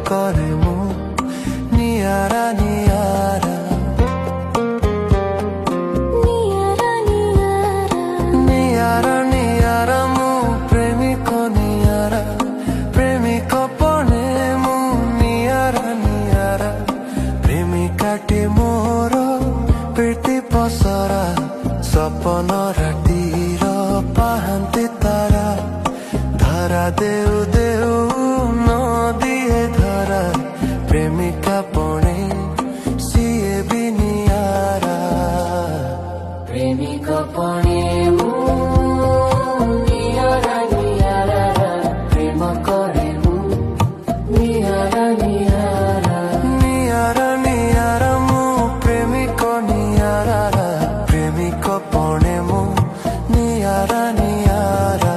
करे मु नियारा नियारा नियारा नियारा मु प्रेमिक नियारा प्रेमिक पणे मु नियारा नियारा प्रेमिकाटी मोर प्रीति पसरा सपन रातिर पाहांती तारा धरा देउ देउ नदिए धरा प्रेमिका पणे सिए भी नियारा प्रेमिक पणे मु नियारा नियारा प्रेम करे मु नियारा नियारा नियारा नियारा मु प्रेमिक नियारा प्रेमिक पणे मु नियारा नियारा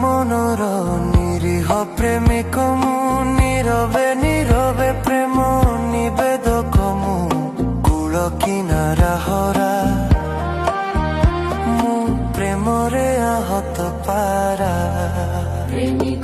মনর নিরীহ প্রেমিক মু নীরবে নীরবে প্রেম নিবেদক মু কূল কিনারা হরা মু প্রেমরে আহত পারা প্রেমিক